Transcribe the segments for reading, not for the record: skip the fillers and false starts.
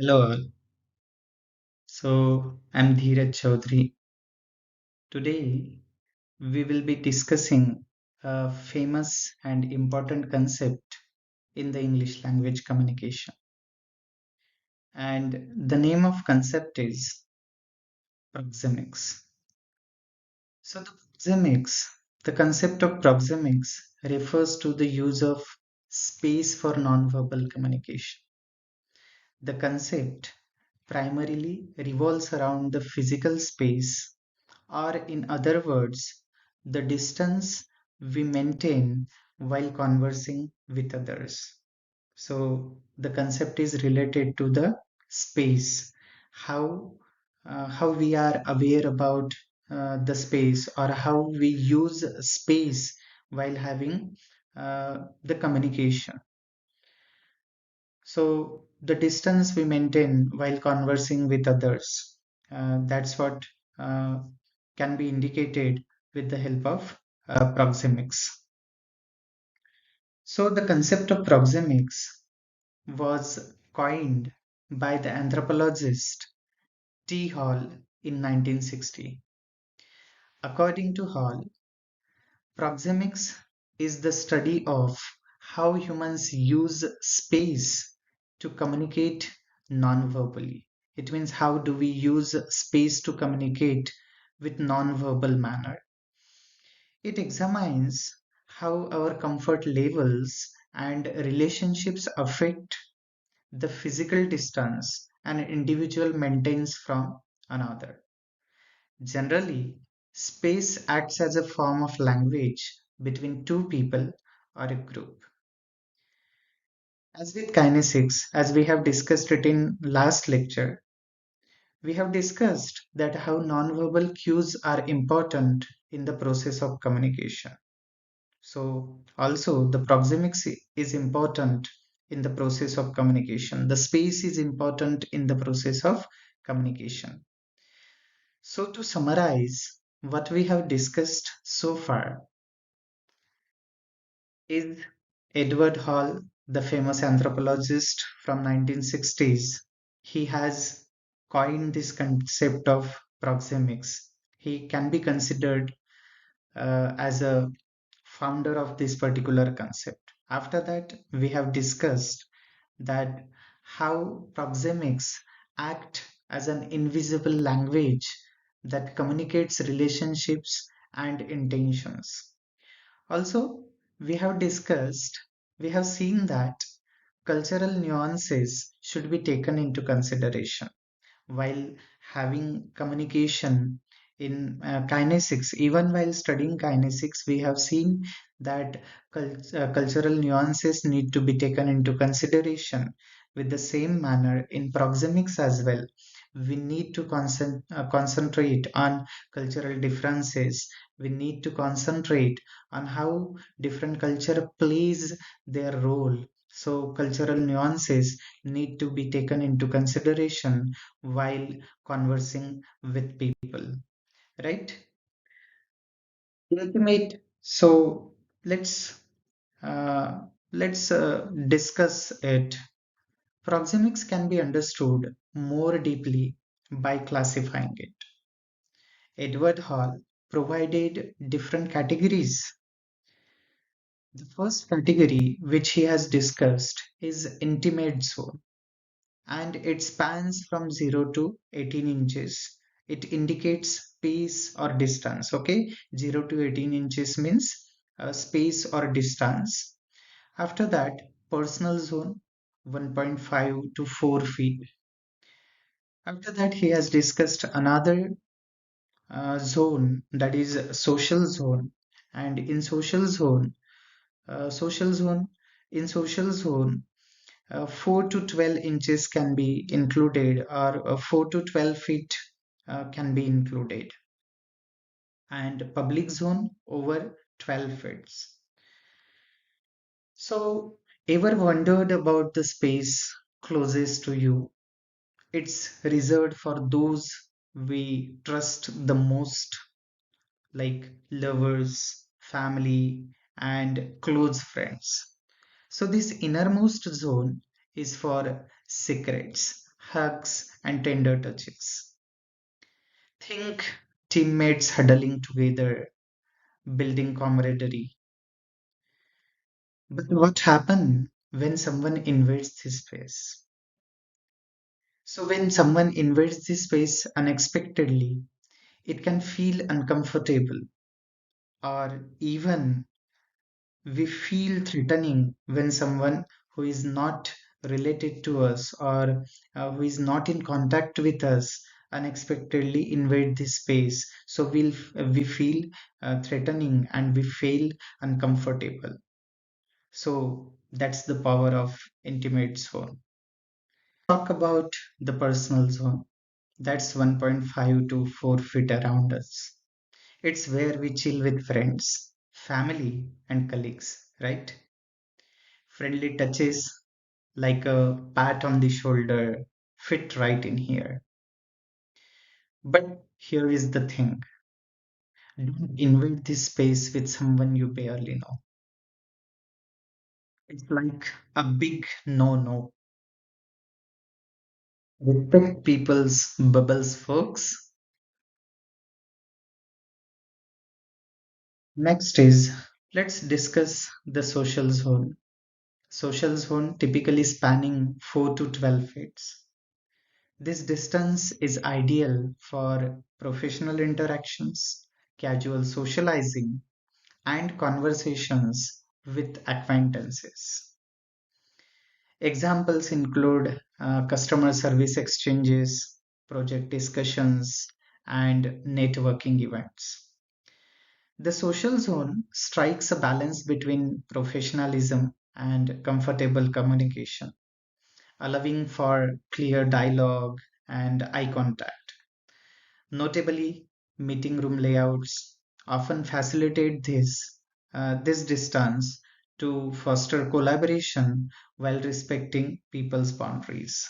Hello, all. I'm Dheeraj Chaudhary. Today, we will be discussing a famous and important concept in the English language communication. And the name of concept is proxemics. The concept of proxemics refers to the use of space for nonverbal communication. The concept primarily revolves around the physical space, or in other words, the distance we maintain while conversing with others. So the concept is related to the space, how how we are aware about the space, or how we use space while having the communication. So the distance we maintain while conversing with others, that's what uh, can be indicated with the help of proxemics. So the concept of proxemics was coined by the anthropologist T. Hall in 1960. According to Hall, proxemics is the study of how humans use space to communicate non-verbally. It means how do we use space to communicate with non-verbal manner. It examines how our comfort levels and relationships affect the physical distance an individual maintains from another. Generally, space acts as a form of language between two people or a group. As with kinesics, as we have discussed it in last lecture, we have discussed that how nonverbal cues are important in the process of communication. So also the proxemics is important in the process of communication. The space is important in the process of communication. So to summarize what we have discussed so far is Edward Hall, the famous anthropologist from 1960s. He has coined this concept of proxemics. He can be considered as a founder of this particular concept. After that, we have discussed that how proxemics act as an invisible language that communicates relationships and intentions. Also, we have discussed, we have seen that cultural nuances should be taken into consideration while having communication in kinesics. Even while studying kinesics, we have seen that cultural nuances need to be taken into consideration. With the same manner in proxemics as well, we need to concentrate on cultural differences. We need to concentrate on how different culture plays their role. So cultural nuances need to be taken into consideration while conversing with people, right? Ultimate. So let's uh, let's discuss it. Proxemics can be understood more deeply by classifying it. Edward Hall provided different categories. The first category, which he has discussed, is intimate zone, and it spans from 0 to 18 inches. It indicates space or distance. Okay, 0 to 18 inches means space or distance. After that, personal zone, 1.5 to 4 feet. After that, he has discussed another zone, that is social zone. And in social zone, in social zone, 4 to 12 inches can be included, or 4 to 12 feet can be included, and public zone over 12 feet. So, ever wondered about the space closest to you? It's reserved for those we trust the most, like lovers, family, and close friends. So, this innermost zone is for secrets, hugs, and tender touches. Think teammates huddling together, building camaraderie. But what happens when someone invades this space? So, when someone invades this space unexpectedly, it can feel uncomfortable, or even we feel threatening when someone who is not related to us, or who is not in contact with us, unexpectedly invade this space. So we feel threatening, and we feel uncomfortable. So that's the power of intimate zone. Talk about the personal zone. That's 1.5 to 4 feet around us. It's where we chill with friends, family, and colleagues, right? Friendly touches like a pat on the shoulder fit right in here. But here is the thing, don't invade this space with someone you barely know. It's like a big no no. Respect people's bubbles, folks. Next is, let's discuss the social zone. Social zone typically spanning 4 to 12 feet. This distance is ideal for professional interactions, casual socializing, and conversations with acquaintances. Examples include customer service exchanges, project discussions, and networking events. The social zone strikes a balance between professionalism and comfortable communication, allowing for clear dialogue and eye contact. Notably, meeting room layouts often facilitate this distance to foster collaboration while respecting people's boundaries.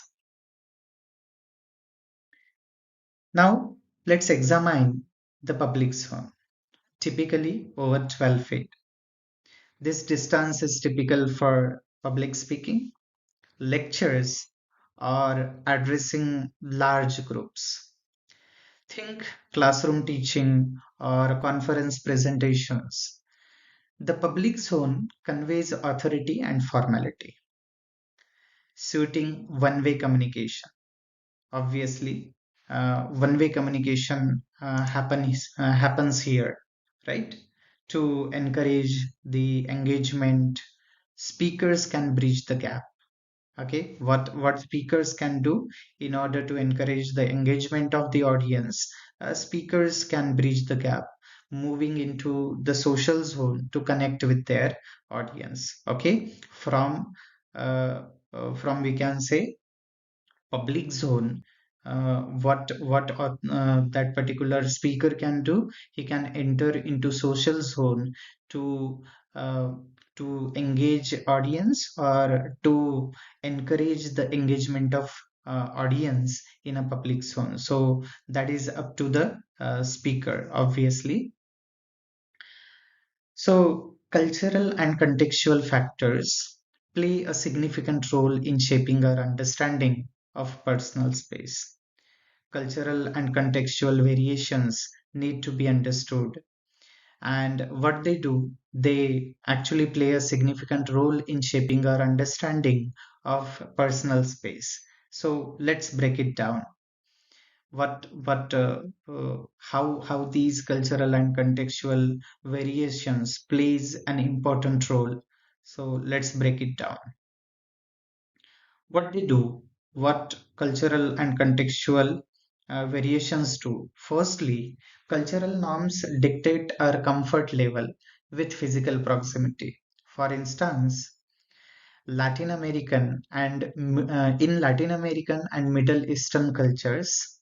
Now, let's examine the public zone, typically over 12 feet. This distance is typical for public speaking, lectures, or addressing large groups. Think classroom teaching or conference presentations. The public zone conveys authority and formality, suiting one way communication. Obviously, one way communication happens here, right? To encourage the engagement, speakers can bridge the gap. Okay, what speakers can do in order to encourage the engagement of the audience, speakers can bridge the gap, moving into the social zone to connect with their audience. Okay, from we can say public zone, what that particular speaker can do, he can enter into social zone to uh, to engage audience, or to encourage the engagement of audience in a public zone. So that is up to the speaker, obviously. So cultural and contextual factors play a significant role in shaping our understanding of personal space. Cultural and contextual variations need to be understood. And what they do, they actually play a significant role in shaping our understanding of personal space. So let's break it down. How these cultural and contextual variations plays an important role. So let's break it down. What they do, what cultural and contextual variations do. Firstly, cultural norms dictate our comfort level with physical proximity. For instance, Latin American and in Latin American and Middle Eastern cultures,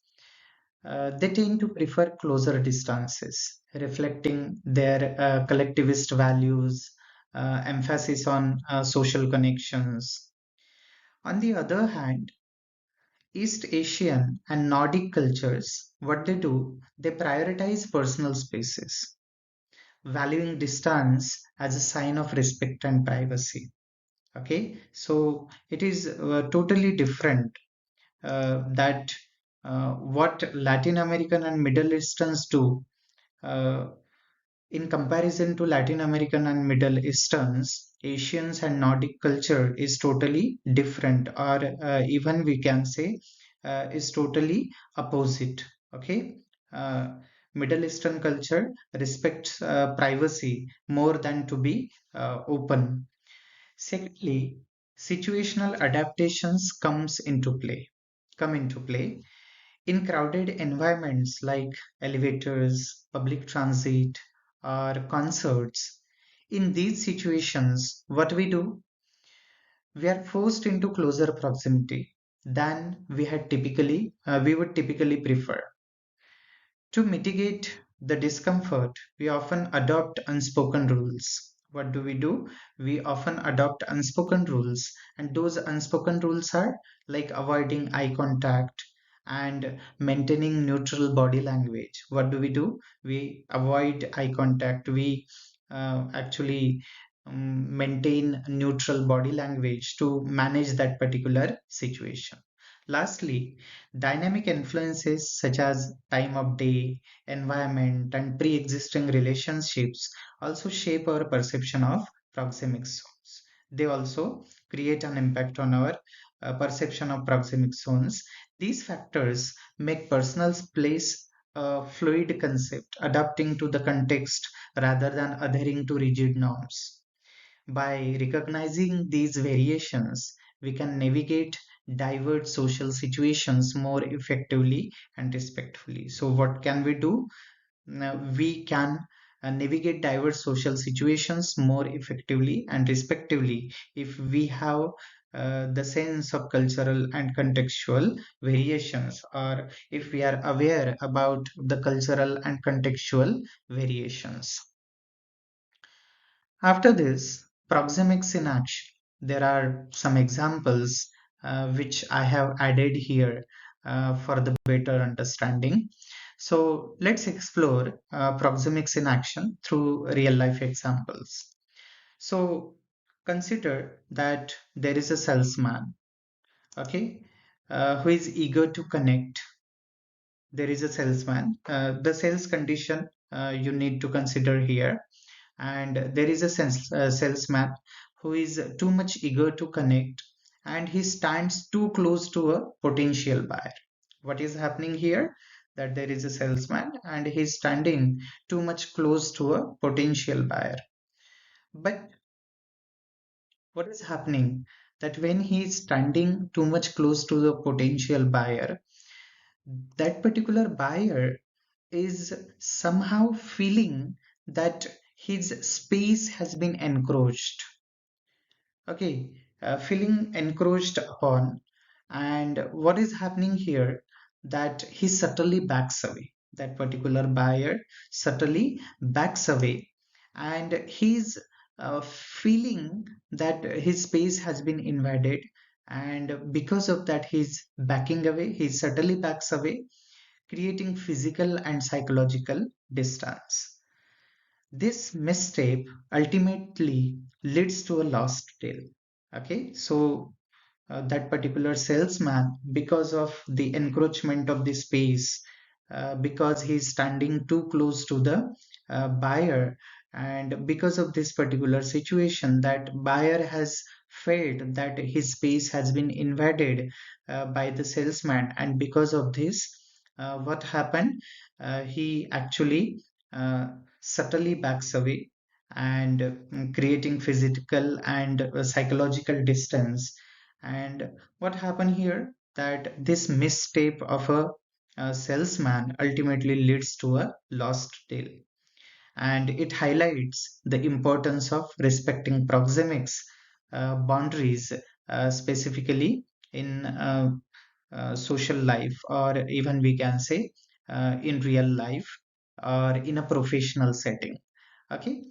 they tend to prefer closer distances, reflecting their collectivist values, emphasis on social connections. On the other hand, East Asian and Nordic cultures, what they do, they prioritize personal spaces, valuing distance as a sign of respect and privacy. Okay, so it is totally different that what Latin American and Middle Easterns do, uh, in comparison to Latin American and Middle Easterns, Asians and Nordic culture is totally different, or even we can say is totally opposite. Okay, uh, Middle Eastern culture respects privacy more than to be open. Secondly, situational adaptations come into play in crowded environments like elevators, public transit, or concerts. In these situations, what we do, we are forced into closer proximity than we would typically prefer. To mitigate the discomfort, we often adopt unspoken rules. What do we do? We often adopt unspoken rules, and those unspoken rules are like avoiding eye contact and maintaining neutral body language. What do? We avoid eye contact. We actually maintain neutral body language to manage that particular situation. Lastly, dynamic influences such as time of day, environment, and pre existing relationships also shape our perception of proxemic zones. They also create an impact on our perception of proxemic zones. These factors make personal place a fluid concept, adapting to the context rather than adhering to rigid norms. By recognizing these variations, we can navigate diverse social situations more effectively and respectfully. So, what can we do? Now, we can navigate diverse social situations more effectively and respectively if we have the sense of cultural and contextual variations, or if we are aware about the cultural and contextual variations. After this, proxemics in action. There are some examples which I have added here for the better understanding. So let's explore proxemics in action through real life examples. So consider that there is a salesman, okay, who is eager to connect. There is a salesman. The sales condition you need to consider here, and there is a salesman who is too much eager to connect, and he stands too close to a potential buyer. What is happening here? That there is a salesman and he's standing too much close to a potential buyer. But what is happening, that when he is standing too much close to the potential buyer, that particular buyer is somehow feeling that his space has been encroached. Okay, feeling encroached upon. And what is happening here? That he subtly backs away. That particular buyer subtly backs away, and he's feeling that his space has been invaded. And because of that, he's backing away, he subtly backs away, creating physical and psychological distance. This misstep ultimately leads to a lost deal. Okay, so that particular salesman, because of the encroachment of the space, because he's standing too close to the buyer, and because of this particular situation, that buyer has felt that his space has been invaded by the salesman, and because of this, what happened? He actually uh, subtly backs away, and creating physical and psychological distance. And what happened here, that this misstep of a salesman ultimately leads to a lost deal. And it highlights the importance of respecting proxemics boundaries, specifically in social life, or even we can say in real life, or in a professional setting. Okay,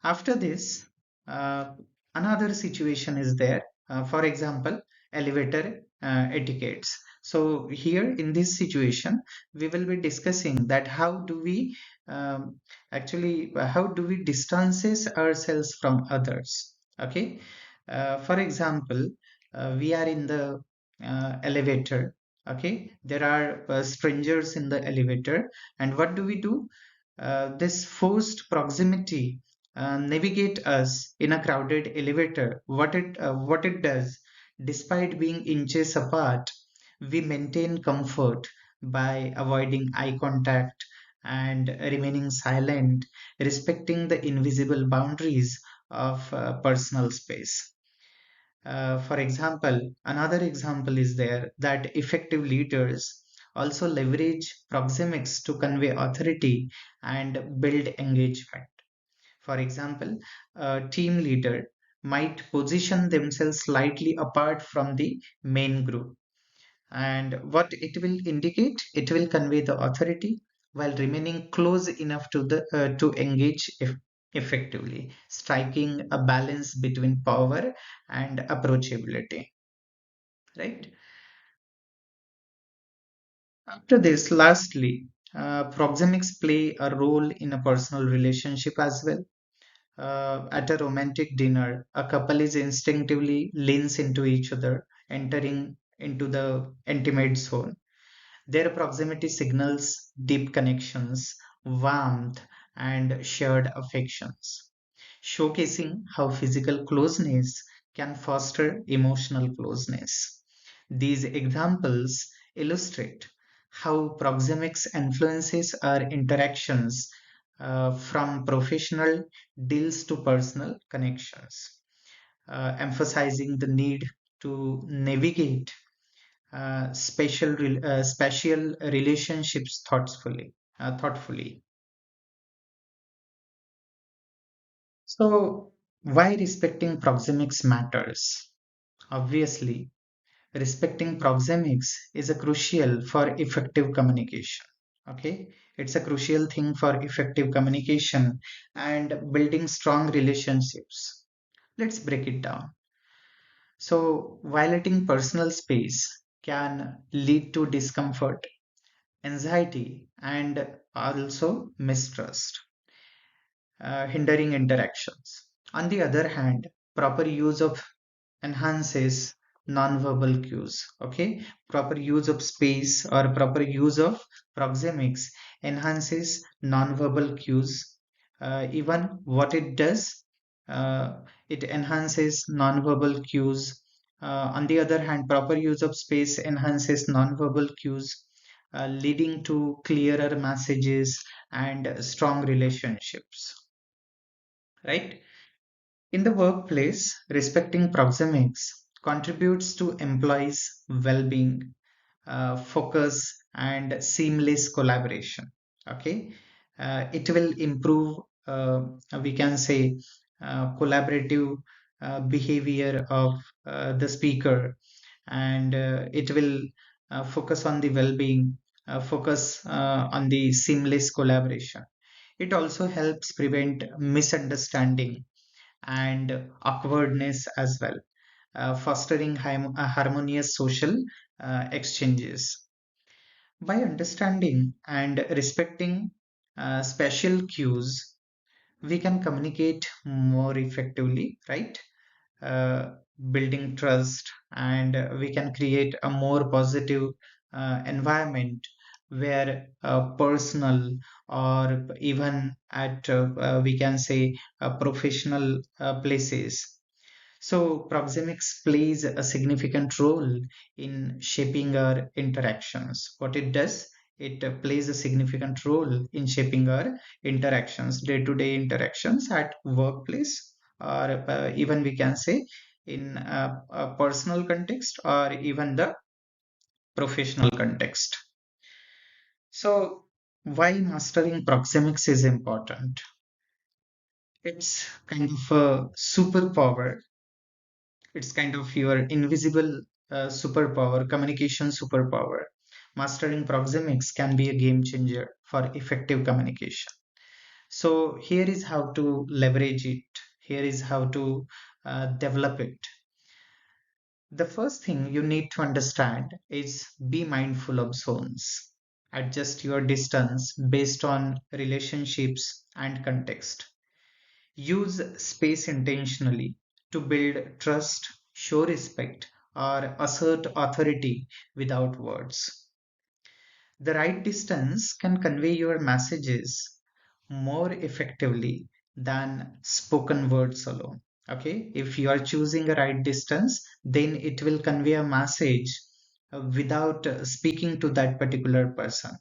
after this, uh, another situation is there. For example, elevator etiquettes. So here in this situation, we will be discussing that how do we how do we distances ourselves from others. Okay, for example, we are in the elevator. Okay, there are strangers in the elevator, and what do we do? This forced proximity navigate us in a crowded elevator. What it does, despite being inches apart, we maintain comfort by avoiding eye contact and remaining silent, respecting the invisible boundaries of personal space. For example, another example is there that effective leaders also leverage proxemics to convey authority and build engagement. For example, a team leader might position themselves slightly apart from the main group. And what it will indicate, it will convey the authority while remaining close enough to engage effectively, striking a balance between power and approachability. Right. After this, lastly, proxemics play a role in a personal relationship as well. At a romantic dinner, a couple is instinctively leans into each other, entering into the intimate zone. Their proximity signals deep connections, warmth, and shared affections, showcasing how physical closeness can foster emotional closeness. These examples illustrate how proxemics influences our interactions from professional deals to personal connections, emphasizing the need to navigate spatial relationships thoughtfully. So, why respecting proxemics matters? Obviously, respecting proxemics is a crucial for effective communication. Okay, it's a crucial thing for effective communication and building strong relationships. Let's break it down. So, violating personal space can lead to discomfort, anxiety, and also mistrust, hindering interactions. On the other hand, proper use of enhances nonverbal cues. Okay, proper use of space or proper use of proxemics enhances nonverbal cues. Even what it does, uh, it enhances nonverbal cues. On the other hand, proper use of space enhances nonverbal cues, leading to clearer messages and strong relationships. Right? In the workplace, respecting proxemics contributes to employees' well being, focus, and seamless collaboration. Okay, it will improve, we can say, collaborative behavior of the speaker, and it will focus on the well being, focus on the seamless collaboration. It also helps prevent misunderstanding and awkwardness as well, fostering harmonious social exchanges. By understanding and respecting spatial cues, we can communicate more effectively, right? Uh, Building trust, and we can create a more positive environment where personal or even at we can say professional places. So, proxemics plays a significant role in shaping our interactions. What it does, it plays a significant role in shaping our interactions, day to day interactions at workplace, or even we can say in a personal context or even the professional context. So, why mastering proxemics is important? It's kind of a superpower. It's kind of your invisible superpower, communication superpower. Mastering proxemics can be a game changer for effective communication. So, here is how to leverage it. Here is how to develop it. The first thing you need to understand is be mindful of zones. Adjust your distance based on relationships and context. Use space intentionally to build trust, show respect, or assert authority without words. The right distance can convey your messages more effectively than spoken words alone. Okay, if you are choosing a right distance, then it will convey a message without speaking to that particular person.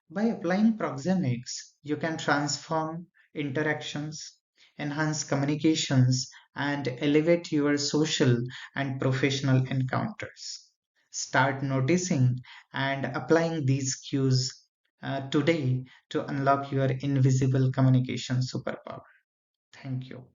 By applying proxemics, you can transform interactions, enhance communications, and elevate your social and professional encounters. Start noticing and applying these cues today to unlock your invisible communication superpower. Thank you.